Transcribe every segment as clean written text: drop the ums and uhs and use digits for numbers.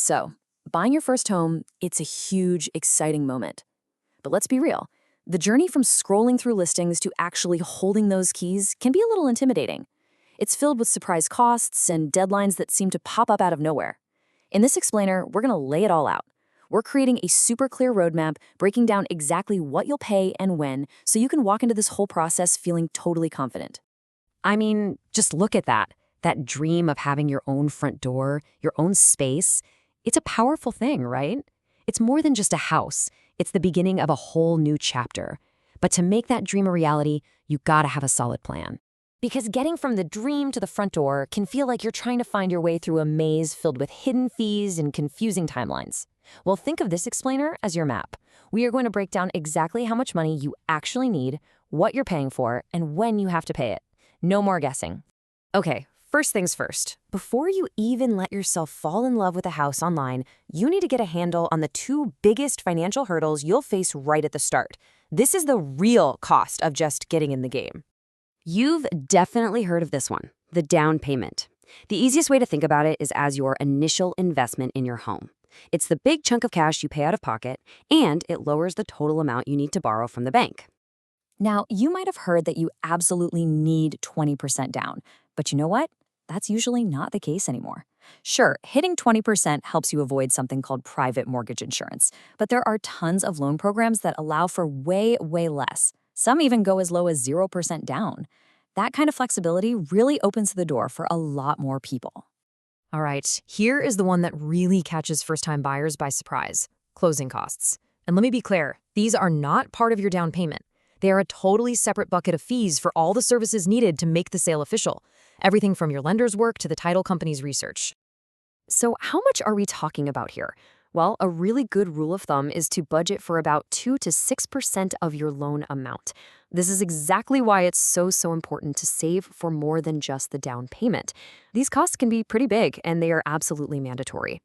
So, buying your first home, it's a huge, exciting moment. But let's be real. The journey from scrolling through listings to actually holding those keys can be a little intimidating. It's filled with surprise costs and deadlines that seem to pop up out of nowhere. In this explainer, we're going to lay it all out. We're creating a super clear roadmap, breaking down exactly what you'll pay and when, so you can walk into this whole process feeling totally confident. I mean, just look at that. That dream of having your own front door, your own space. It's a powerful thing, right? It's more than just a house. It's the beginning of a whole new chapter. But to make that dream a reality, you gotta have a solid plan. Because getting from the dream to the front door can feel like you're trying to find your way through a maze filled with hidden fees and confusing timelines. Well, think of this explainer as your map. We are going to break down exactly how much money you actually need, what you're paying for, and when you have to pay it. No more guessing. Okay, first things first. Before you even let yourself fall in love with a house online, you need to get a handle on the two biggest financial hurdles you'll face right at the start. This is the real cost of just getting in the game. You've definitely heard of this one, the down payment. The easiest way to think about it is as your initial investment in your home. It's the big chunk of cash you pay out of pocket, and it lowers the total amount you need to borrow from the bank. Now, you might have heard that you absolutely need 20% down, but you know what? That's usually not the case anymore. Sure, hitting 20% helps you avoid something called private mortgage insurance, but there are tons of loan programs that allow for way, way less. Some even go as low as 0% down. That kind of flexibility really opens the door for a lot more people. All right, here is the one that really catches first-time buyers by surprise: closing costs. And let me be clear, these are not part of your down payment. They are a totally separate bucket of fees for all the services needed to make the sale official. Everything from your lender's work to the title company's research. So how much are we talking about here? Well, a really good rule of thumb is to budget for about 2 to 6% of your loan amount. This is exactly why it's so important to save for more than just the down payment. These costs can be pretty big, and they are absolutely mandatory.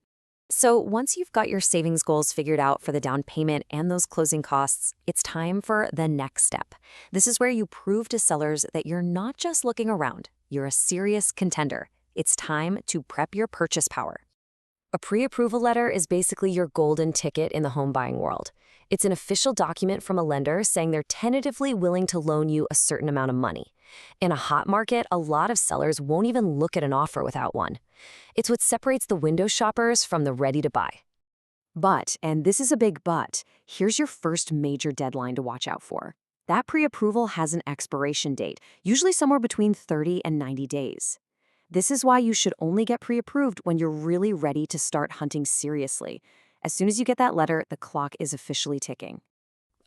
So once you've got your savings goals figured out for the down payment and those closing costs, it's time for the next step. This is where you prove to sellers that you're not just looking around, you're a serious contender. It's time to prep your purchase power. A pre-approval letter is basically your golden ticket in the home buying world. It's an official document from a lender saying they're tentatively willing to loan you a certain amount of money. In a hot market, a lot of sellers won't even look at an offer without one. It's what separates the window shoppers from the ready to buy. But, and this is a big but, here's your first major deadline to watch out for. That pre-approval has an expiration date, usually somewhere between 30 and 90 days. This is why you should only get pre-approved when you're really ready to start hunting seriously. As soon as you get that letter, the clock is officially ticking.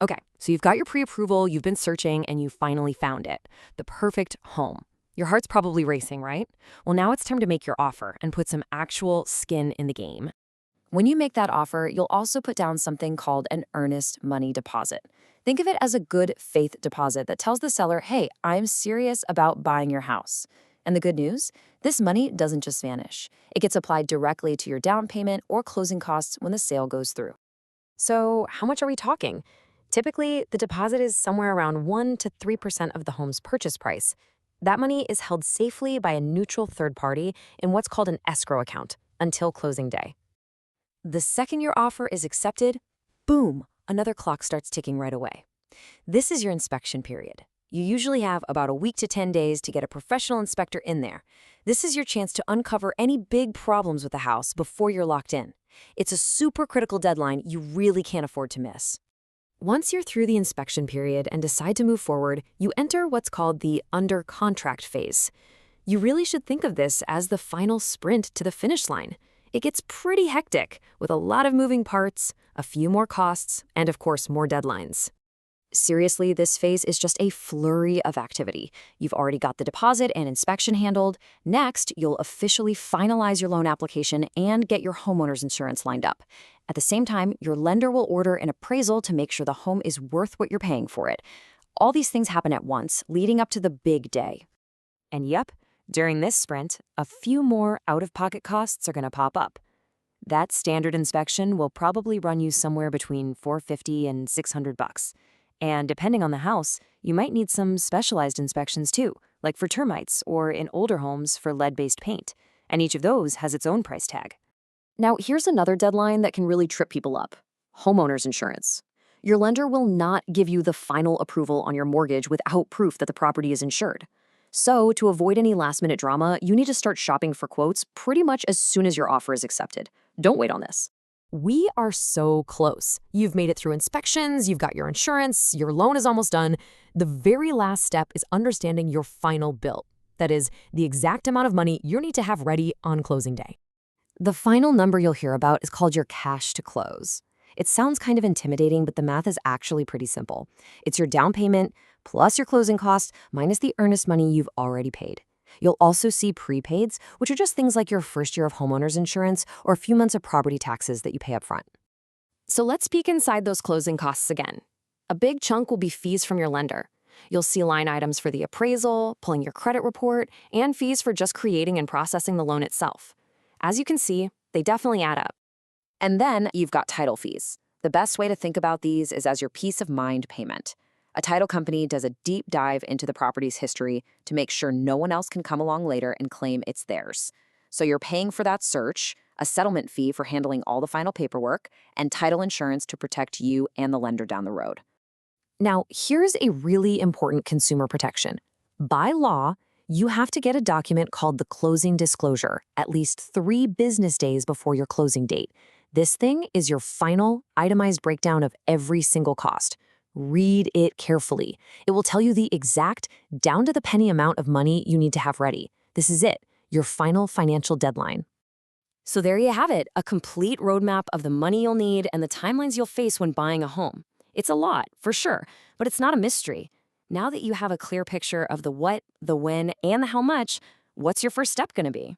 Okay, so you've got your pre-approval, you've been searching, and you finally found it. The perfect home. Your heart's probably racing, right? Well, now it's time to make your offer and put some actual skin in the game. When you make that offer, you'll also put down something called an earnest money deposit. Think of it as a good faith deposit that tells the seller, hey, I'm serious about buying your house. And the good news? This money doesn't just vanish. It gets applied directly to your down payment or closing costs when the sale goes through. So how much are we talking? Typically, the deposit is somewhere around 1 to 3% of the home's purchase price. That money is held safely by a neutral third party in what's called an escrow account until closing day. The second your offer is accepted, boom, another clock starts ticking right away. This is your inspection period. You usually have about a week to 10 days to get a professional inspector in there. This is your chance to uncover any big problems with the house before you're locked in. It's a super critical deadline you really can't afford to miss. Once you're through the inspection period and decide to move forward, you enter what's called the under contract phase. You really should think of this as the final sprint to the finish line. It gets pretty hectic with a lot of moving parts, a few more costs, and of course more deadlines. Seriously, this phase is just a flurry of activity. You've already got the deposit and inspection handled. Next, you'll officially finalize your loan application and get your homeowner's insurance lined up. At the same time, your lender will order an appraisal to make sure the home is worth what you're paying for it. All these things happen at once, leading up to the big day. And yep, during this sprint, a few more out-of-pocket costs are going to pop up. That standard inspection will probably run you somewhere between $450 and $600. And depending on the house, you might need some specialized inspections too, like for termites or in older homes for lead-based paint. And each of those has its own price tag. Now, here's another deadline that can really trip people up: homeowners insurance. Your lender will not give you the final approval on your mortgage without proof that the property is insured. So, to avoid any last minute drama, you need to start shopping for quotes pretty much as soon as your offer is accepted. Don't wait on this. We are so close. You've made it through inspections, you've got your insurance, your loan is almost done. The very last step is understanding your final bill. That is, the exact amount of money you need to have ready on closing day. The final number you'll hear about is called your cash to close. It sounds kind of intimidating, but the math is actually pretty simple. It's your down payment plus your closing costs minus the earnest money you've already paid. You'll also see prepaids, which are just things like your first year of homeowners insurance or a few months of property taxes that you pay up front. So let's peek inside those closing costs again. A big chunk will be fees from your lender. You'll see line items for the appraisal, pulling your credit report, and fees for just creating and processing the loan itself. As you can see, they definitely add up. And then you've got title fees. The best way to think about these is as your peace of mind payment. A title company does a deep dive into the property's history to make sure no one else can come along later and claim it's theirs. So you're paying for that search, a settlement fee for handling all the final paperwork, and title insurance to protect you and the lender down the road. Now, here's a really important consumer protection. By law, you have to get a document called the closing disclosure at least 3 business days before your closing date. This thing is your final, itemized breakdown of every single cost. Read it carefully. It will tell you the exact, down-to-the-penny amount of money you need to have ready. This is it, your final financial deadline. So there you have it, a complete roadmap of the money you'll need and the timelines you'll face when buying a home. It's a lot, for sure, but it's not a mystery. Now that you have a clear picture of the what, the when, and the how much, what's your first step going to be?